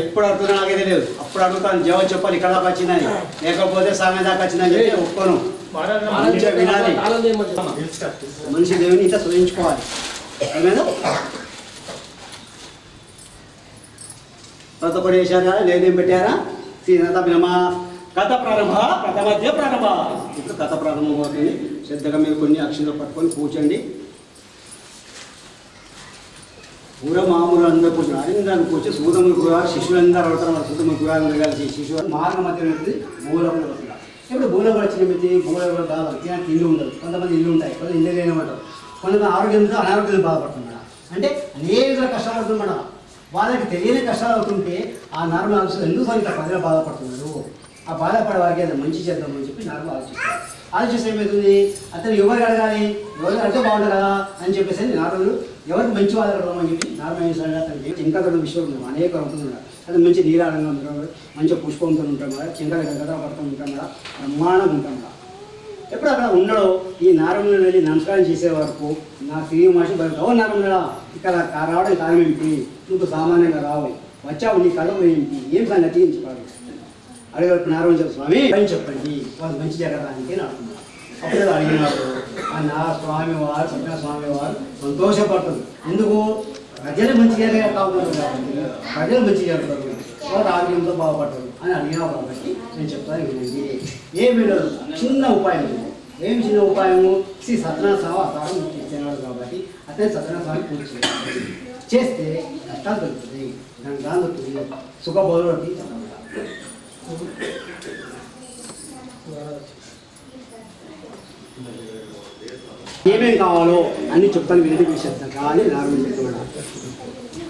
ఎప్పుడు అడుగుతున్నా నాకే తెలియదు. అప్పుడు అడుగుతాను జవాబు చెప్పాలి. ఇక్కడ దాకా వచ్చిందని, లేకపోతే సామె దాకా వచ్చిందని చెప్పి ఒప్పుకోను. మంచిగా వినాలి. మనిషి దేవుని ఇంత శోధించుకోవాలి. ఏమైనా ప్రతి ఒక్కటి వేశారు కదా, లేదేం పెట్టారా? శ్రీనాథమా కథ ప్రారంభ కథ మధ్య ప్రారంభ. ఇప్పుడు కథ ప్రారంభం అవుతుంది. శ్రద్ధగా మీరు కొన్ని అక్షరాలు పట్టుకొని కూర్చోండి. పూర మామూలు అందరూ కూర్చొని అందరూ కూర్చొని సూదములు కూడా శిష్యులందరూ అవుతారు. మన సూదములు కూడా కలిసి శిశువు మార్గ మధ్య ఉంటుంది. భూలోకంలో వస్తున్నారు. ఇప్పుడు భూలోకంలో వచ్చిన వ్యక్తి భూలోకంలో బాగా ఇల్లు ఉండదు. కొంతమంది ఇల్లు ఉంటాయి, కొంత ఇల్లు లేనమంటారు. కొంతమంది ఆరోగ్యంతో అనారోగ్యం బాధపడుతున్నారు. అంటే అనేక కష్టాలు అవుతుంది. వాళ్ళకి తెలియని కష్టాలు అవుతుంటే ఆ నర్మ ఎందుకు సరిగ్గా ప్రజలు బాధపడుతున్నారు, ఆ బాధపడే వారికి అది మంచి చేద్దామని చెప్పి నర్మ ఆలోచిస్తారు. ఆలోచిస్తే ఏమవుతుంది, అతను ఎవరికి అడగాలి, ఎవరికి అడిగితే బాగుంటుంది కదా అని చెప్పేసి నారదుడు ఎవరికి మంచి వాళ్ళు అడగడం అని చెప్పి నార్మల్ అతనికి చింకగడ విషయం ఉన్నాం అనేక అవుతున్నాడు. అది మంచి నీరాడంగా ఉంటాం కదా, మంచిగా పుష్పంతో ఉంటాం కదా, చింకగడ గద పడుతూ ఉంటాం కదా, బ్రహ్మాండంగా ఉంటాం కదా. ఎప్పుడు అక్కడ ఉండడో ఈ నారములు వెళ్ళి నమస్కారం చేసే వరకు నా తిరిగి మనిషి బయట నారములా ఇక్కడ రావడం కారణం ఏంటి, నువ్వు సామాన్యంగా రావు, వచ్చావు, నీ కళ్ళకు ఏంటి, ఏం సంగతి అని చెప్పాలి. అడిగేటప్పుడు నారమని చెప్పు, స్వామి అని చెప్పండి, వాళ్ళు మంచి జరగడానికి అని అడుగుతున్నారు. అప్పుడు అడిగినారు. నా స్వామి వారు సత్య స్వామి వారు సంతోషపడుతుంది. ఎందుకు? ప్రజలు మంచిగా కావాలి కాబట్టి, ప్రజలు మంచి జరుగుతారు, వాళ్ళు ఆరోగ్యంతో బాగుపడతారు అని అడిగినావు కాబట్టి నేను చెప్తాను వినండి. ఏం వినరు, చిన్న ఉపాయం. ఏం చిన్న ఉపాయము? శ్రీ సత్యనారాయణ స్వామి అతను ఇచ్చినాడు కాబట్టి అతని సత్యనారాయణ స్వామి పూజ చేయాలి. చేస్తే కష్టాలు దొరుకుతుంది, దానికి దాని దొరుకుతుంది, సుఖబోధులకి ఏమేమి కావాలో అన్ని చెప్తాను వినండి. విషయం కానీ నార్మల్ చెప్తున్నాడు.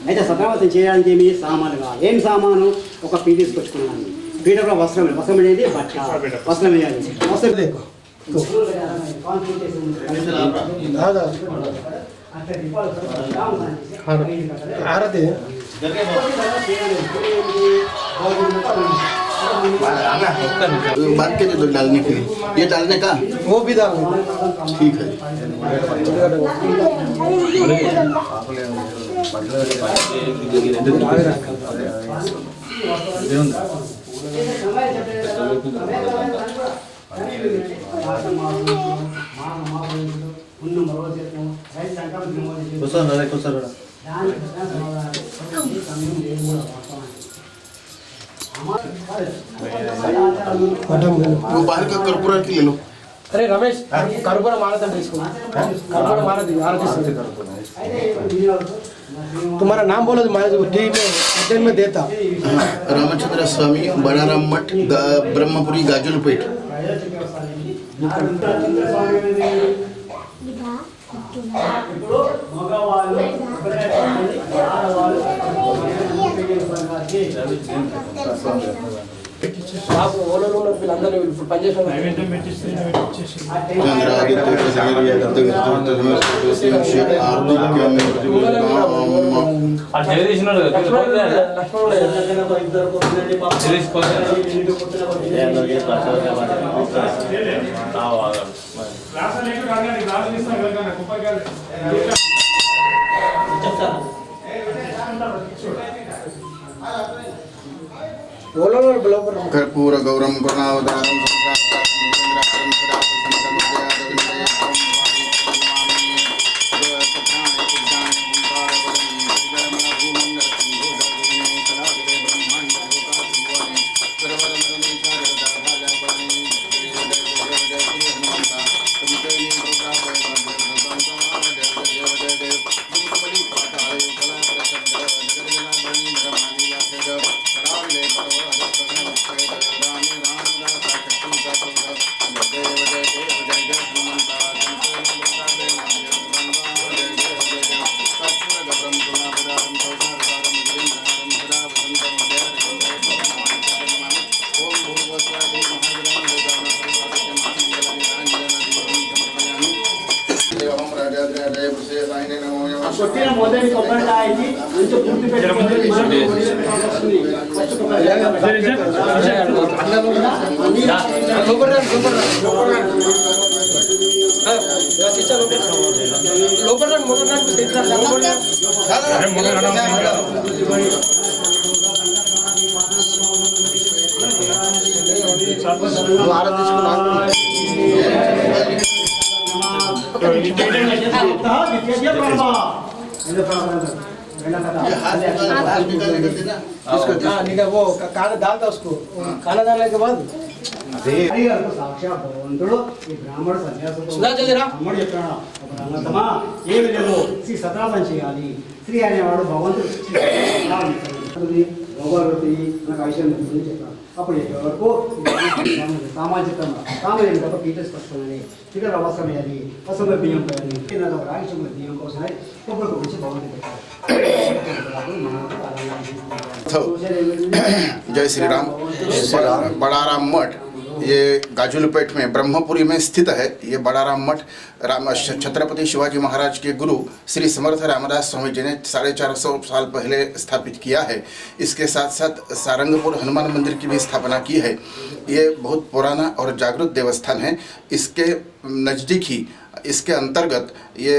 అయితే సత్యనారాయణ చేయడానికి ఏమి సామాన్లు కావాలి. ఏం సామాను? ఒక పీట తీసుకొచ్చుకున్నాను. పీట కూడా వస్త్రం, వస్త్రం అనేది బట్ట, వస్త్రం వేయాలి. వస్త్రం मार्केट तो डालने के लिए, ये डालने का वो भी डालने ठीक है। वो बाहर का कर्पूरा की ले लो। अरे रमेश कर्पूरा माला इसको, कर्पूरा माला तुम्हारा नाम बोलो तो माला टीवी में देता। रामचंद्र स्वामी बनाराम मठ ब्रह्मपुरी गाजुलपेट। कर्पूर गौरम करुणावतारम కొట్టిన మొదటి కొబ్బరికాయకి మంచి పూర్తి పెట్టుకోవాలి. సాక్షాత్ భగవంతుడు ఈ బ్రాహ్మణ సన్యాసుడు చెప్పాడు, రంగతమా ఏమి లేదు శ్రీ సత్రాపం చేయాలి. శ్రీ అనేవాడు భగవంతుడు భగవతి నాకు ఐశ్వర్యం గురించి చెప్పాడు. అప్పుడు చెప్పే వరకు సామాజికంగా సామాజిక తప్ప టీచర్స్ పట్టుకోవాలి, టీచర్ అవసరమయ్యాలి, అసలు బియ్యం పోయాలి, రాగి బియ్యం కోసమే కొబ్బరి గురించి భగవంతుడు పెట్టారు. जय श्री राम। बड़ा राम मठ ये गाजुलपेट में ब्रह्मपुरी में स्थित है। ये बड़ा राम मठ छत्रपति शिवाजी महाराज के गुरु श्री समर्थ रामदास स्वामी जी ने 450 साल पहले स्थापित किया है। इसके साथ साथ सारंगपुर हनुमान मंदिर की भी स्थापना की है। ये बहुत पुराना और जागृत देवस्थान है। इसके नज़दीक ही इसके अंतर्गत ये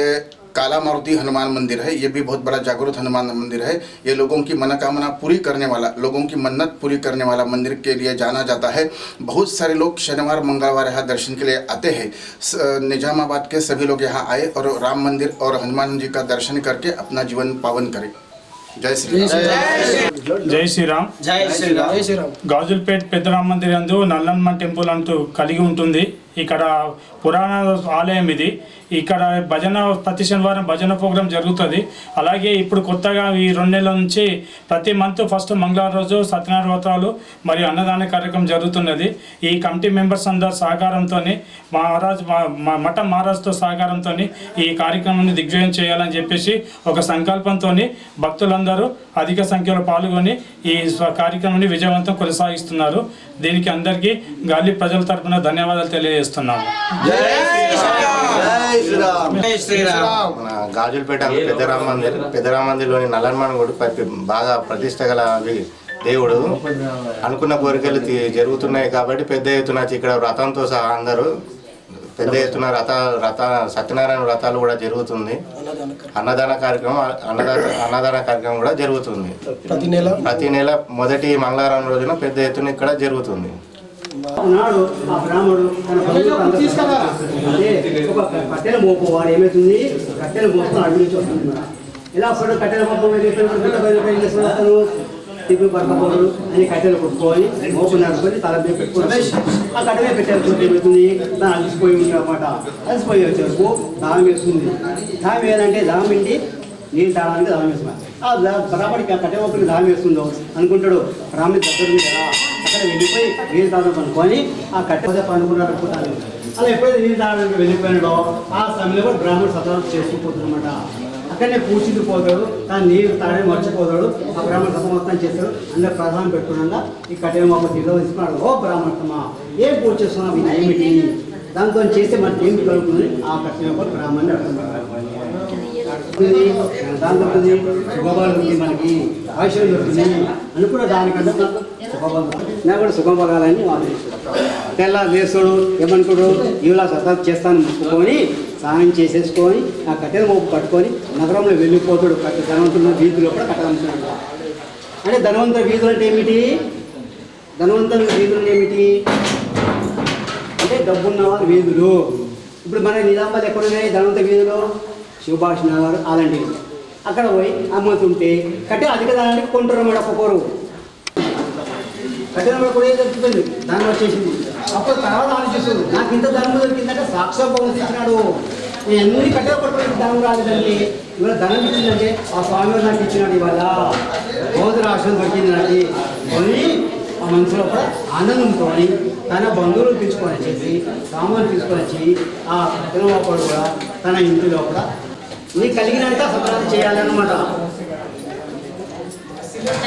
काला मारुति हनुमान मंदिर है। ये भी बहुत बड़ा जागृत हनुमान मंदिर है। ये लोगों की मनोकामना पूरी करने वाला, लोगों की मन्नत पूरी करने वाला मंदिर के लिए जाना जाता है। बहुत सारे लोग शनिवार मंगलवार यहाँ दर्शन के लिए आते हैं। निजामाबाद के सभी लोग यहाँ आए और राम मंदिर और हनुमान जी का दर्शन करके अपना जीवन पावन करें। जय श्री राम। జై శ్రీరామ్. జై శ్రీరామ్. జై శ్రీరామ్. గాజుల్పేట్ పెద్దరామ మందిర్ అందు నల్లమ్మ టెంపుల్ అంటూ కలిగి ఉంటుంది. ఇక్కడ పురాణ ఆలయం ఇది. ఇక్కడ భజన ప్రతి శనివారం భజన ప్రోగ్రాం జరుగుతుంది. అలాగే ఇప్పుడు కొత్తగా ఈ 2 నెలల నుంచి ప్రతి మంత్ ఫస్ట్ మంగళవారం రోజు సత్యనారాయణ వ్రతాలు మరియు అన్నదాన కార్యక్రమం జరుగుతున్నది. ఈ కమిటీ మెంబర్స్ అందరి సహకారంతో మఠ మహారాజ్తో సహకారంతో ఈ కార్యక్రమాన్ని దిగ్విజయం చేయాలని చెప్పేసి ఒక సంకల్పంతో భక్తులందరూ అధిక సంఖ్యలో పాల్గొని ఈ కార్యక్రమాన్ని విజయవంతం కొనసాగిస్తున్నారు. దీనికి అందరికీ గాలి ప్రజల తరపున ధన్యవాదాలు తెలియజేస్తున్నాము. గాజులపేట పెద్దరామ మందిర్లోని నల్లన్మాన్ గుడి బాగా ప్రతిష్ట గల దేవుడు. అనుకున్న కోరికలు జరుగుతున్నాయి కాబట్టి పెద్ద ఎత్తున ఇక్కడ వ్రతంతో సహా అందరూ పెద్ద ఎత్తున సత్యనారాయణ వ్రతాలు కూడా జరుగుతుంది. అన్నదాన కార్యక్రమం కూడా జరుగుతుంది. ప్రతి నెల మొదటి మంగళవారం రోజున పెద్ద ఎత్తున ఇక్కడ జరుగుతుంది. నాడు ఆ బ్రాహ్మణుడు ఒక కట్టెల మోపు వాడు ఏమవుతుంది, కట్టెల మోసుకొని అడుగు నుంచి వస్తుంది. ఇలా వస్తాడు కట్టెల మోపు వస్తాను తిప్పి పడకపోడు అని కట్టెలు కొట్టుకొని మోపు నడుకొని తల మీద పెట్టుకొని ఆ కట్టెలే పెట్టారు. ఏమవుతుంది దాన్ని అలసిపోయి ఉంది అనమాట. అలసిపోయి వచ్చేందుకు దాహం వేస్తుంది. దాహం ఏదంటే దాహం ఇంటి నీళ్ళు తాగడానికి దాహం వేస్తున్నా. ఆ బ్రాహ్మడికి ఆ కట్టెల మోపుకి దాహం వేస్తుందో అనుకుంటాడు. బ్రాహ్మణి దగ్గర ఉంది కదా, అక్కడ వెళ్ళిపోయి నీళ్ళు తాగడం అనుకొని ఆ కట్టె పనుకున్నాడు అనుకుంటాను. అలా ఎప్పుడైతే నీళ్ళు తాగడానికి వెళ్ళిపోయాడో ఆ సమయంలో కూడా బ్రాహ్మణుడు సతనం చేసుకుపోతాడనమాట. అక్కడనే కూర్చుండిపోతాడు, కానీ నీళ్ళు తాగడం మర్చిపోతాడు. ఆ బ్రాహ్మణ సత మొత్తం చేస్తాడు. అందరూ ప్రధానం పెట్టుకున్నాక ఈ కట్టెల మొక్క తీర్థం తీసుకున్నాడు. ఓ బ్రాహ్మణమ్మా ఏం పూజ చేస్తున్నావు, ఇది ఏమిటి, దాంతో చేస్తే మనకి ఏమి కలుగుతుంది. ఆ కట్టెల మొక్క బ్రాహ్మణ్ణి అర్థం దాంతో శుభబలం ఉంది, మనకి ఆయుష్యం దొరుకుతుంది అనుకున్న దానికంటే శుభబలం నాకు కూడా శుభం పగాలని ఆలోచిస్తాడు. తెల్లా వేస్తాడు ఏమనుకోడు, ఇలా సతా చేస్తాను ముక్కుకొని స్నానం చేసేసుకొని ఆ కట్టెల మోపు పట్టుకొని నగరంలో వెళ్ళిపోతాడు. ధనవంతుల వీధులు కూడా కట్టగలుగుతున్నాడు. అంటే ధనవంతుల వీధులు అంటే ఏమిటి, ధనవంతుల వీధులు ఏమిటి అంటే డబ్బున్న వాళ్ళ వీధులు. ఇప్పుడు మన నిజామాబాద్ ఎక్కడున్నాయి ధనవంతుల వీధులు, శివభాష నగర్ అలాంటివి. అక్కడ పోయి అమ్ముతుంటే కట్టె అధిక ధనానికి కొంటారు అన్నమాట. ఒక్కొక్కరు కట్టెల కూడా ఏం జరుగుతుంది, దాన్ని వచ్చేసింది. అప్పుడు తర్వాత ఆలోచిస్తుంది, నాకు ఇంత ధనం దొరికిందంటే సాక్షాత్ ఇచ్చినాడు. నేను ఎన్ని కట్టెలు పట్టుకోవడానికి ధనం రాలేదండి, ఇవాళ ధనం ఇచ్చిందంటే ఆ స్వామి నాకు ఇచ్చినాడు. ఇవాళ బౌద్ధ రాష్ట్రం దొరికింది నాకు కొని ఆ మనసులో కూడా ఆనందంతో తన బంధువులు తీసుకొని వచ్చేసి సామాన్లు తీసుకొని వచ్చి ఆ కట్టెల లోపల కూడా తన ఇంటిలో కూడా నీకు కలిగినంత సత్రాలు చేయాలన్నమాట.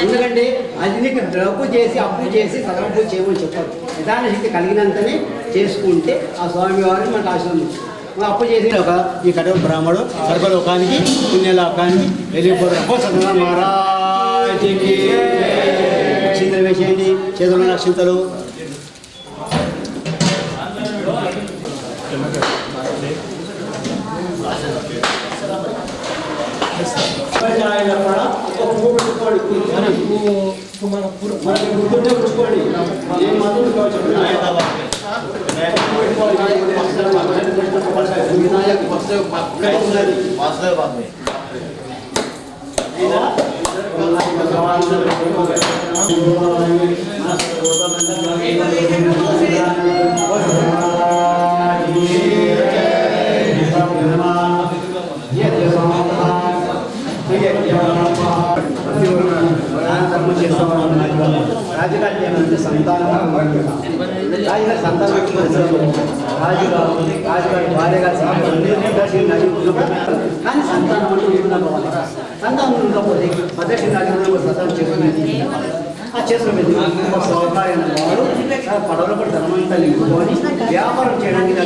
ఎందుకంటే అది నీకు డబ్బు చేసి అప్పు చేసి సగం పూజ చేయమని చెప్పారు. నిదాన శక్తి కలిగినంతనే చేసుకుంటే ఆ స్వామివారిని మనకు ఆశీర్వదించారు. అప్పు చేసి ఈ కడవ బ్రాహ్మడు సర్వలోకానికి పుణ్యలోకానికి వెళ్ళిపోతారు. మహారాజుకి చింతలు వేసేయండి, చేతులు నక్షింతలు. రాజకార్యం అంటే సంతానం. రాజుగారి సంతానం రాజుగారి భార్య గారి కానీ సంతానం అంటే ఉండకపోవాలి. సంతానం ఉండకపోతే మధ్యక్షి రాజు సంతానం చేసుకుని ఆ చేసుకుని సౌకర్యం వాడు పడవలో కూడా ధనమంతా నింపుకొని వ్యాపారం చేయడానికి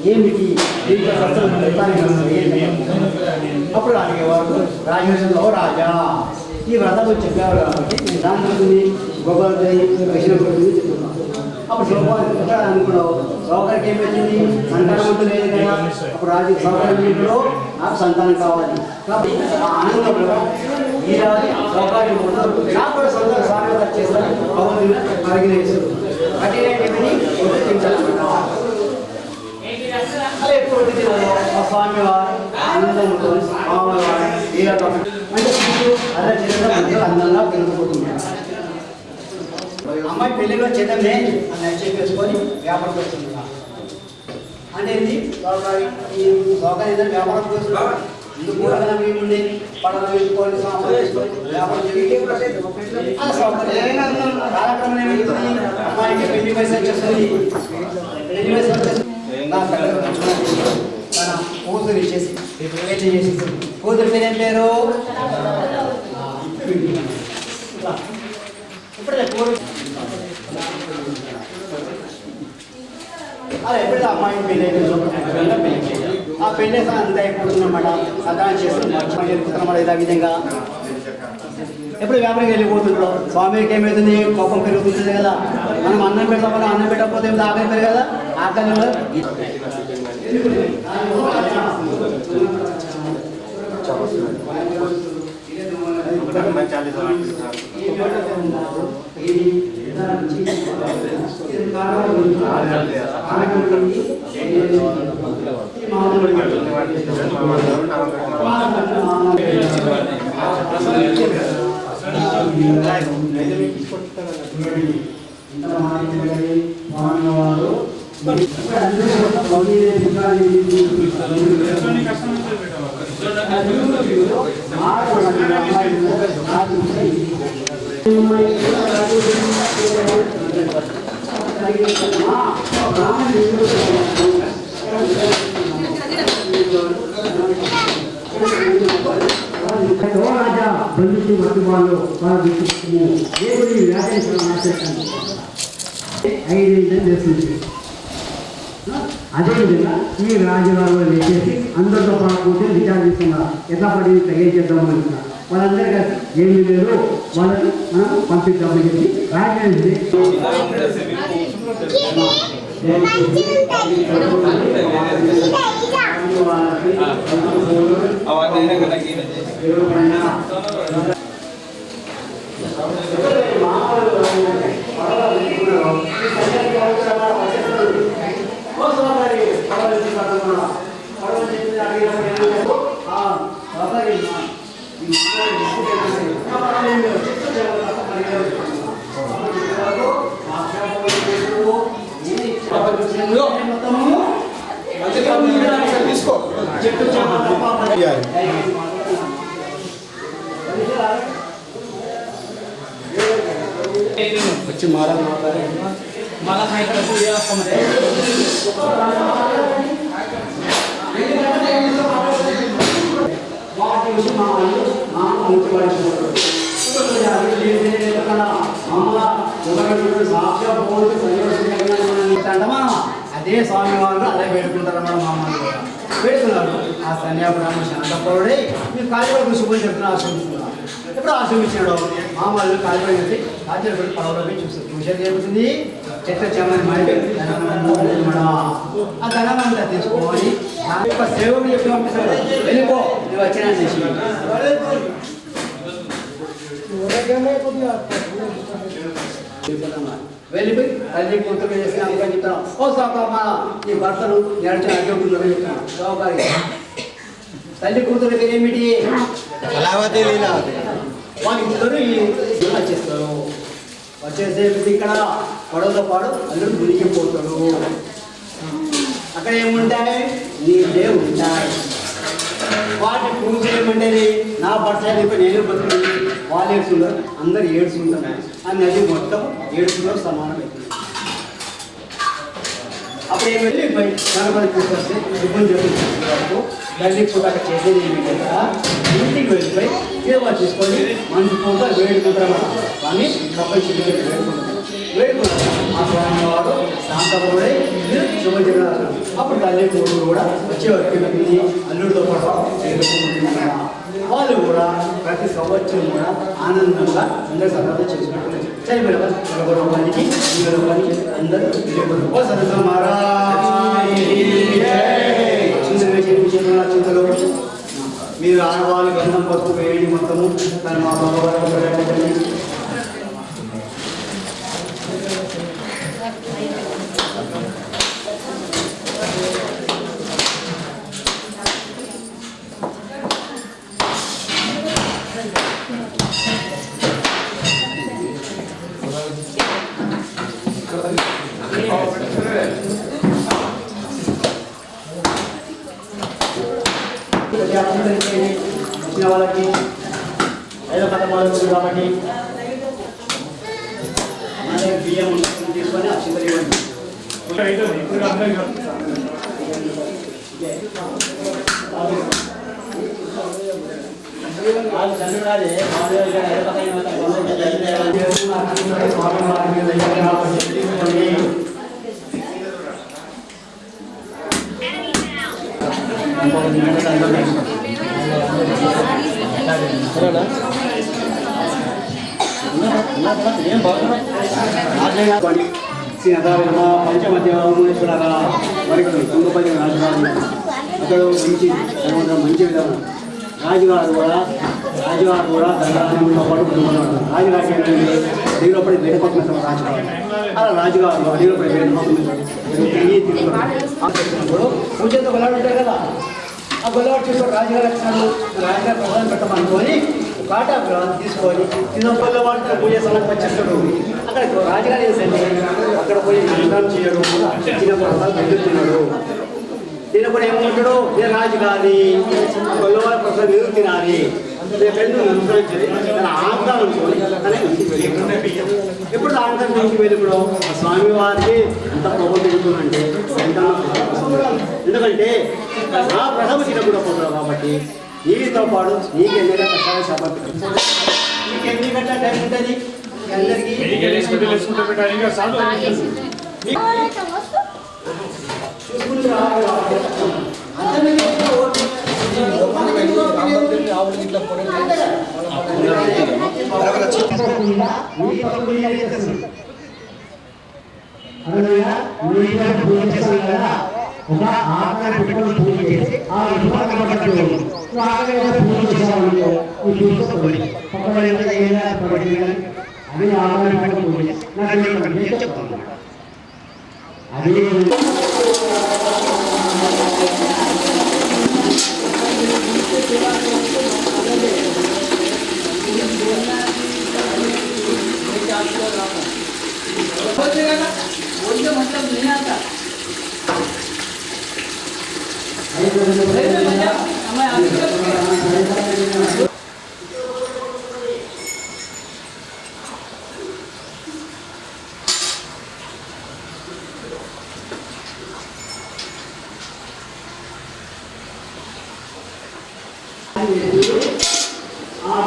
ఏమిటి అప్పుడు అడిగేవారు రాజేశ్వరంలో రాజా ఈ వ్రతం చెప్పారు కాబట్టి దాంట్లో గోపాలదేవి కృష్ణపతి అప్పుడు సౌకర్యం అనుకున్నావు. సౌకర్యం ఏమొచ్చింది? సంతానం లేదు కదా. అప్పుడు రాజు సౌకర్యంలో నాకు సంతానం కావాలి కాబట్టి ఆ ఆనందంలో ఈ రాజు సౌకర్యం నాకు కూడా సంతానం స్వాగతం చేస్తారు. భగవంతుని పరిగణిస్తారు. అదేంటి అలా ఎప్పుడు ఆ స్వామి వారు ఆనందంతో స్వామివారు అంటే అలా చిన్న అందంగా పెరిగిపోతున్నారు. అమ్మాయి పెళ్లిలో చేద్దామే అని చెప్పేసుకొని వ్యాపారం చేస్తున్నారు. అనేది ఈ సౌకర్యం వ్యాపారం చేస్తున్నారు. ఇందుకు కూరగాయలు ఏముండే పడవ వేసుకోవాలి, సాంబార్ వేసుకోవాలి, వ్యాపారం చేయాలి. కాలక్రమం ఏమైంది? అమ్మాయికి పెళ్లి వయసు వచ్చేస్తుంది. పెళ్లి వయసు వచ్చేస్తుంది. కూతురు ఇచ్చేసి పెళ్లి చేసి కూతురు పేరు ఏం పేరు? ఇప్పుడే అలా ఎప్పుడైతే అమ్మాయికి పెళ్ళి ఆ పెళ్ళి అంతా అయిపోతుందన్నమాట. సదానం చేస్తున్నమాట. ఇదే విధంగా ఎప్పుడు వ్యాపారం వెళ్ళిపోతుంటాం. స్వామికి ఏమవుతుంది? కోపం పెరుగుతుంది కదా. మనం అన్నం పెడతాం కదా, అన్నం పెట్టకపోతే ఆకలి పెరుగు కదా. ఆకలి రాజా బంధుకి మధ్యవాళ్ళు వాళ్ళ దేవుడి వ్యాఖ్యానం 5 చేస్తుంది. అదేవిధంగా ఈ రాజుగారు లేచేసి అందరితో పాటు విచారిస్తున్నారు. ఎట్లా పడి ఏం చేద్దాం అనుకున్నారు. వాళ్ళందరికీ ఏమీ లేదు, వాళ్ళని మనం పంపిద్దామని చెప్పి రాజేసి వచ్చి మాల అమ్మ అంటమా అదే స్వామి వాళ్ళు అలా పెట్టుకుంటారన్నమాట మామూలు పెడుతున్నారు. ఆ సన్యాపురామ శాంతపరుడే మీరు కాళీపై కూర్చుని చెప్తున్నా ఆశ్రమిస్తున్నారు. ఎప్పుడు ఆశ్రమించాడు మామూలు కాళీపై చెప్పి రాజ్యాలు పడవలో చూసేది ఏమవుతుంది చెట్ల చెమ్మని మళ్ళీ ఆ ధనమంతా తెచ్చుకోవాలి. నా యొక్క సేవకుడు చెప్పి పంపిస్తాడు వెళ్ళిపో నువ్వు వచ్చినా చేసి వెళ్ళిపోయి తల్లి కూతురు చేసిన అమ్మగా చెప్తాను ఓ సాకమ్మా ఈ భర్తను నడిచిన అడ్డుకుంటున్నా చెప్తాను సౌకర్య తల్లి కూతురు ఏమిటి కళావతి లీలావతి వాళ్ళు ఇద్దరు వచ్చేస్తారు. వచ్చేసే ఇక్కడ పడవతో పాడు అందరూ మునిగిపోతాడు. అక్కడ ఏముంటాయి నీళ్ళే ఉంటాయి. వాటి పూజ ఏమంటేది నా భర్త నేను బతుకుంది వాళ్ళు ఏడుస్తున్నారు అందరు ఏడుస్తుంటారు. ఆ నది మొత్తం ఏడుస్తున్నారు సమానం. అప్పుడు ఏమి గణపతి తీసుకొస్తే ఇబ్బంది జరుగుతుంది. తల్లి పూట అక్కడ చేసేది ఏమిటి ఇంటికి వెళ్ళిపోయి సేవ తీసుకొని మంచి పూట వేడుకుంటారు. కానీ కప్పని చిన్న వేడుకుంటారు. ఆ స్వామి వాడు శాంతపరుడై శుభజనాలు. అప్పుడు తల్లి కూతురు కూడా వచ్చే వ్యక్తి అల్లుడితో పాటు వాళ్ళు కూడా ప్రతి సంవత్సరం కూడా ఆనందంగా అందరూ సందర్భం చేసుకుంటున్నారు. రూపాయలకి 20 రూపాయలకి అందరూ చింతలు మీరు ఆడవాళ్ళు గంధం పసుపు వేయండి మొత్తము తన మా బాబు వచ్చిన వాళ్ళకి 5 పదమాలు కాబట్టి బియ్యం తీసుకొని అక్షింతలు ఇవ్వండి. పంచమధ్యమేశ్వర వరకు తుంగపల్లి రాజుగారు అక్కడ మంచి విధానం రాజుగారు కూడా దండాలయంతో పాటు కుటుంబంలో రాజుగారికి ఏంటంటే దిగులపడి వేడుపక్కన రాజుగారు అలా రాజుగారు దిగులపడి వేడుపప్పుడు పూజతో గొల్లవాడు ఉంటారు కదా. ఆ గొల్లవాడు చూసుకోండి రాజుగారు వచ్చినాడు రాజుగారు ప్రధానం పెట్టమనుకొని కాటా తీసుకొని చిన్నపల్లి వాడు పూజ స్థలానికి వచ్చేస్తాడు. అక్కడ రాజుగారు ఏంటంటే అక్కడ పోయి స్నానం చేయడం చిన్నప్పుడు వెళ్తున్నాడు. తినప్పుడు ఏమంటాడు నేను రాజుగారి గొల్లవారి ప్రసాదం ఎదురు తినాలి రెండు తన ఆంకారం ఎప్పుడు ఆంకారం ఇంటికి వెళ్ళిపోవడం స్వామివారికి ఎంత ప్రభావం తిరుగుతుందంటే ఎందుకంటే నా ప్రథమ తినకుండా పోతున్నాడు కాబట్టి నీతో పాటు నీకెన్ని కష్టాలు సమర్పించాలి. నీకెన్ని గంటల టైం ఉంటుంది అందరికీ ఒక ఆకారం పెట్టుకొని పూజ చేసి ఆ విభాగం పూజ చేసేవాళ్ళు చూసుకోవాలి. పక్కన అది ఆకారం పెట్టుకొని పూజ చేసి చెప్తాను. అదే ఆ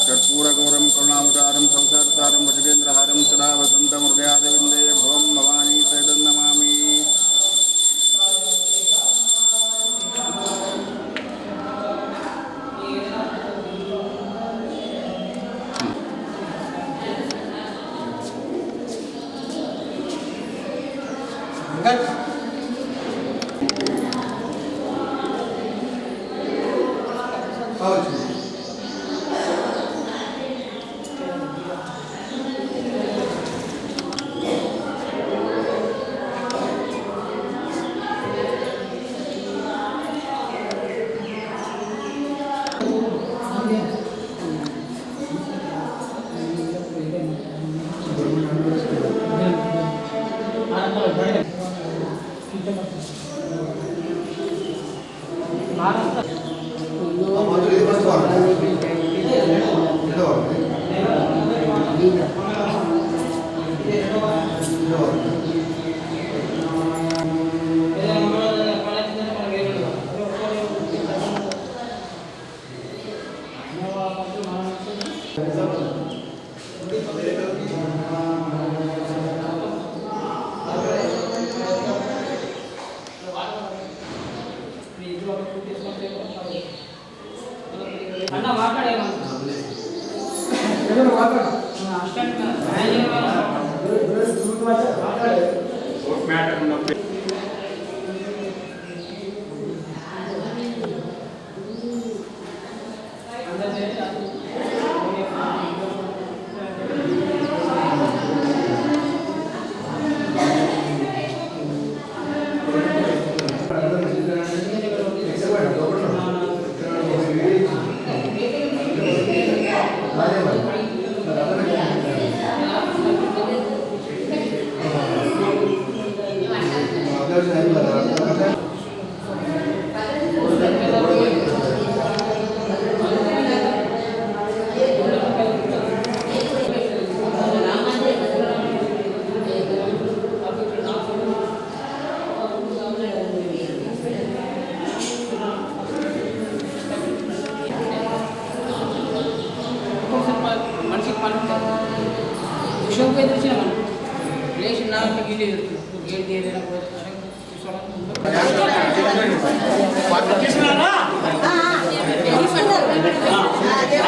कर्पूरगौरम करुणावतारम संसारसारम भजगेन्द्रहारम सदा वसंतम हृदयारविंदे भवम भवानी सहितं नमामि।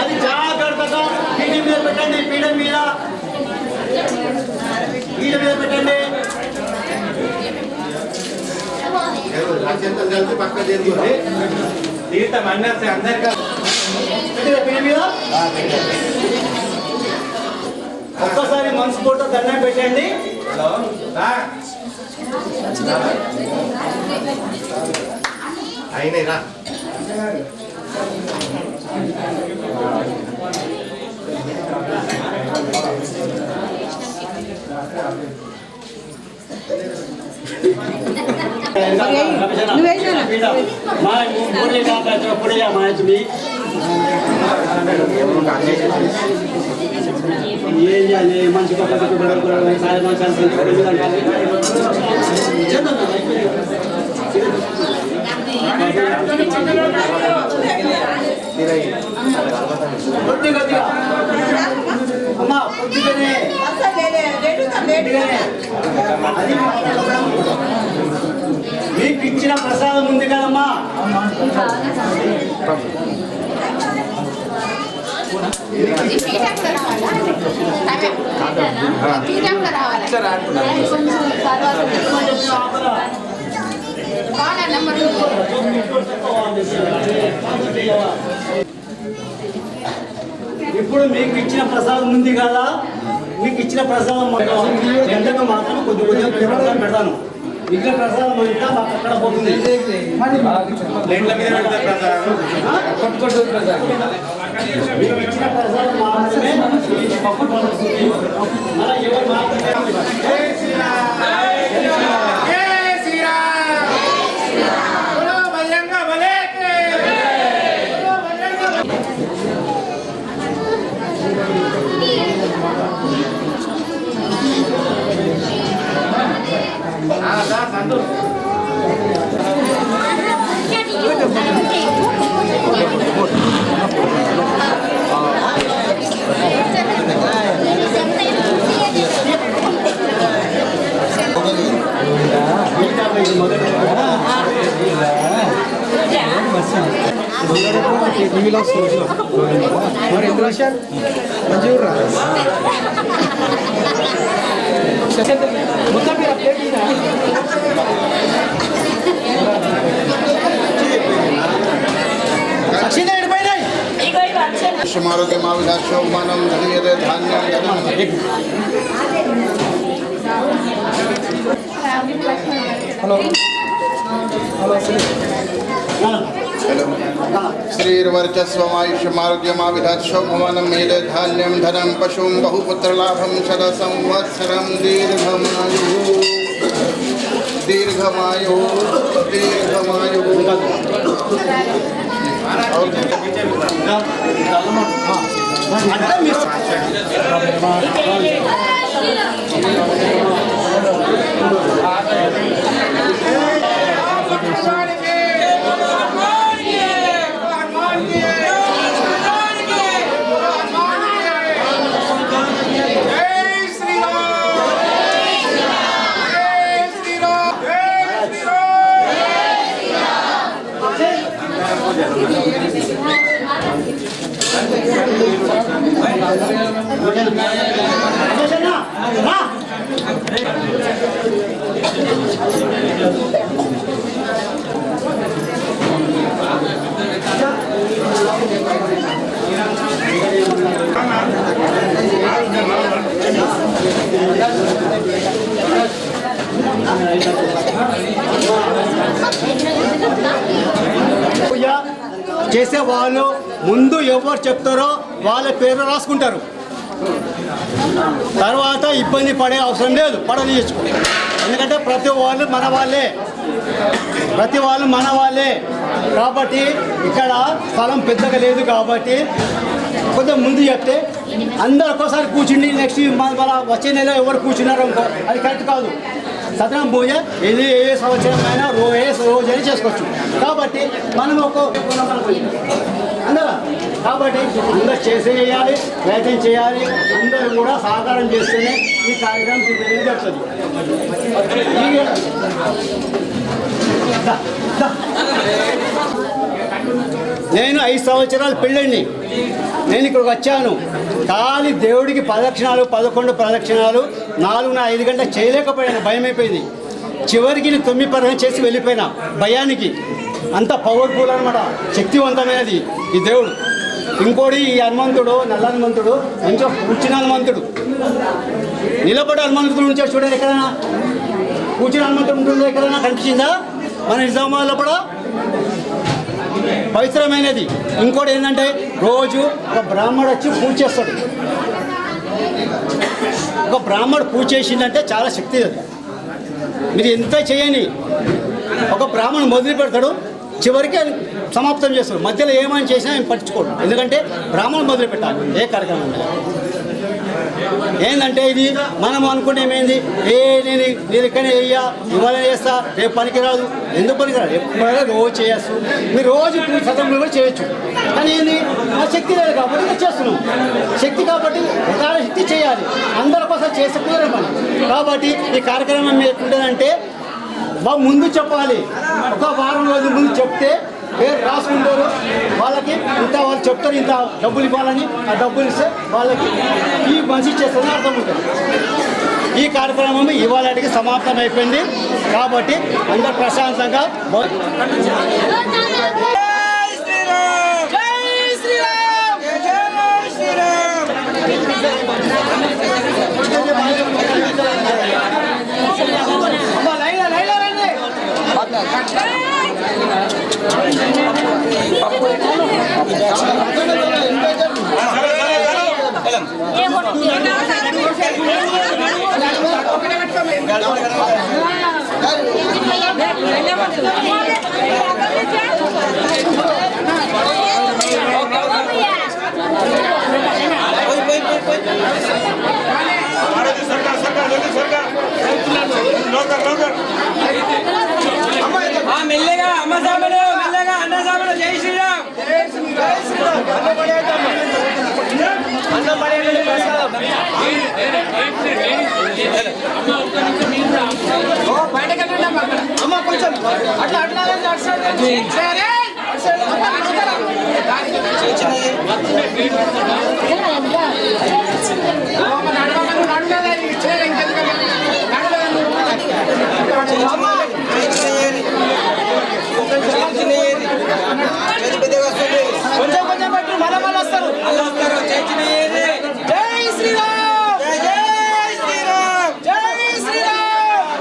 అది జాగ్రత్తగా పీఠ మీద పెట్టండి, పీఠ మీద పెట్టండి. ఒక్కసారి మనసు ఫోటో దండం పెట్టండి. అయినా ఏం చేయాలి మంచి అమ్మా కొద్దిగానే మీకు ఇచ్చిన ప్రసాదం ఉంది కదమ్మా, ఇప్పుడు మీకు ఇచ్చిన ప్రసాదం ఉంది కదా, మీకు ఇచ్చిన ప్రసాదం ఎంతగా మాత్రం కొద్దిగా ప్రసాదం పెడతాను. మిగిలిన ప్రసాదం అంతా మాకు అక్కడ పోతుంది. మీకు ఇచ్చిన ప్రసాదం మాత్రమే పప్పు పడుతుంది. అలా ఎవరు మాత్రమే समारोह माविधाशोमानं धनीयते धान्यं श्रीर्वर्चस्वमायुष्यमारोग्यमाविधाशोमानं मेदे धान्यं धनं पशुं बहुपुत्रलाभं शतसंवत्सरं दीर्घमायुः दीर्घमायुः दीर्घमायुः చేసే వాళ్ళు ముందు ఎవరు చెప్తారో వాళ్ళ పేరు రాసుకుంటారు. తర్వాత ఇబ్బంది పడే అవసరం లేదు, పడనీయచ్చు. ఎందుకంటే ప్రతి వాళ్ళు మన వాళ్ళే కాబట్టి ఇక్కడ స్థలం పెద్దగా లేదు కాబట్టి కొంచెం ముందు చెప్తే అందరు ఒక్కోసారి కూర్చుండి నెక్స్ట్ మన వచ్చే నెల ఎవరు కూర్చున్నారు అనుకో అది కరెక్ట్ కాదు. సత్యనారాయణ పూజ ఏ సంవత్సరమైనా రోజైనా చేసుకోవచ్చు. కాబట్టి మనం అందరూ కాబట్టి అందరూ చేయాలి, ప్రయత్నం చేయాలి. అందరూ కూడా సహకారం చేస్తేనే ఈ కార్యక్రమం జరుగుతుంది. నేను 5 సంవత్సరాలు పెళ్ళండి. నేను ఇక్కడికి వచ్చాను. కానీ దేవుడికి 11 ప్రదక్షిణాలు 4-5 గంటలు చేయలేకపోయాను. భయం అయిపోయింది. చివరికి నేను 9 ప్రదక్షిణ చేసి వెళ్ళిపోయినా. భయానికి అంత పవర్ఫుల్ అనమాట, శక్తివంతమైనది ఈ దేవుడు. ఇంకోటి ఈ హనుమంతుడు, నల్ల హనుమంతుడు కొంచెం కూర్చున్న హనుమంతుడు, నిలబడి హనుమంతుడు నుంచి చూడండి. ఎక్కడైనా కూర్చున్న హనుమంతుడు ఉంటుందో ఎక్కడైనా కనిపించిందా? మన నిజామాబాద్లో కూడా పవిత్రమైనది. ఇంకోటి ఏంటంటే రోజు ఒక బ్రాహ్మడు వచ్చి పూజ చేస్తాడు. ఒక బ్రాహ్మడు పూజ చేసిందంటే చాలా శక్తి అది. మీరు ఎంత చేయండి, ఒక బ్రాహ్మణుడు మొదలు పెడతాడు, చివరికి సమాప్తం చేస్తాడు. మధ్యలో ఏమైనా చేసినా ఆయన పట్టించుకోడు. ఎందుకంటే బ్రాహ్మణుడు మొదలు పెట్టాలి ఏ కార్యక్రమం. ఏంటంటే ఇది మనం అనుకునేమేంది, నేను ఇక్కడనే వేయ్యా, ఇవాళ చేస్తా, రేపు పనికిరాదు. ఎందుకు పనికిరాదు? ఎప్పుడైనా రోజు చేయొచ్చు. మీరు రోజు సతంలో కూడా చేయొచ్చు. కానీ ఏంది, ఆ శక్తి లేదు కాబట్టి ఇంకా చేస్తున్నాం. శక్తి కాబట్టి ప్రధాన శక్తి చేయాలి. అందరి కోసం చేసే పని. కాబట్టి ఈ కార్యక్రమం ఎట్లుంటుందంటే బాగా ముందు చెప్పాలి. ఒక వారం రోజుల ముందు చెప్తే పేరు రాసుకుంటారు. వాళ్ళకి ఇంత వాళ్ళు చెప్తారు, ఇంత డబ్బులు ఇవ్వాలని. ఆ డబ్బులు ఇస్తే వాళ్ళకి ఈ మనిషి చేస్తారని అర్థం ఉంటుంది. ఈ కార్యక్రమం ఇవాళకి సమాప్తం అయిపోయింది. కాబట్టి అందరు ప్రశాంతంగా मिलेगा अम्मा साहब मिलेगा अन्ना साहब जय श्री राम जय श्री राम अन्न अम्मा కొంచెం అట్లా అట్లా కొంచెం బట్టి మళ్ళీ వస్తారు. జై శ్రీరామ్ జై శ్రీరామ్ జై శ్రీరామ్.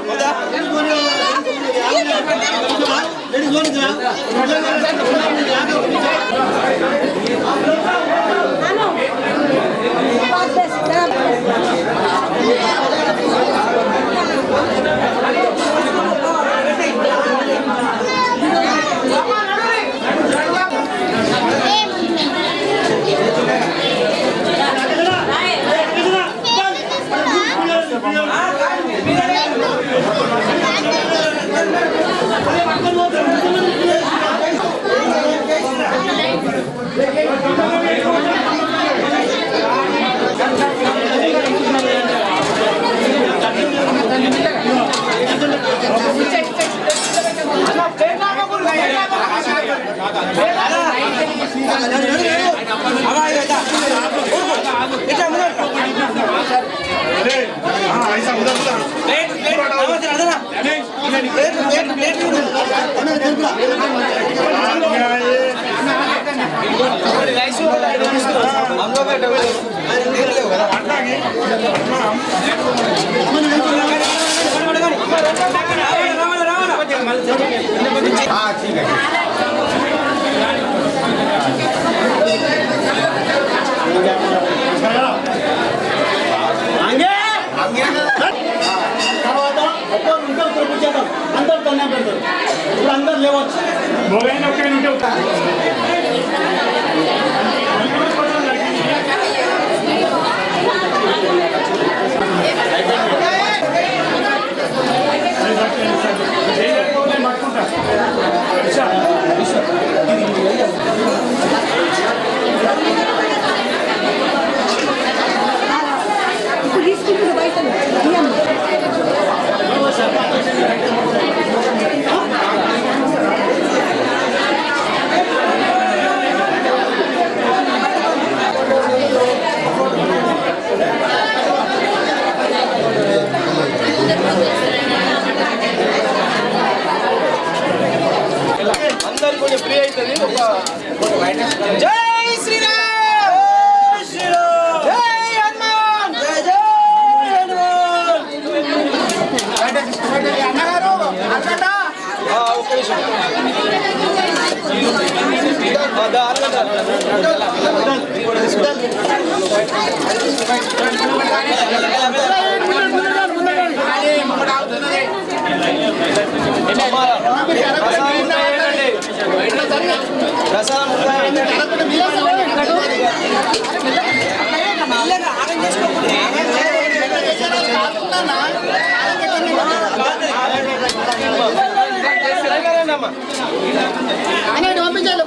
తర్వాత అందరూ దండం పెడతారు. ఇప్పుడు అందరు లేవచ్చు. అందరు కొంచెం ఫ్రీ అవుతుంది. జై శ్రీరామ్, జై హనుమాన్, జై జై హనుమాన్. ఒక్క నిమిషం. పంపించాలి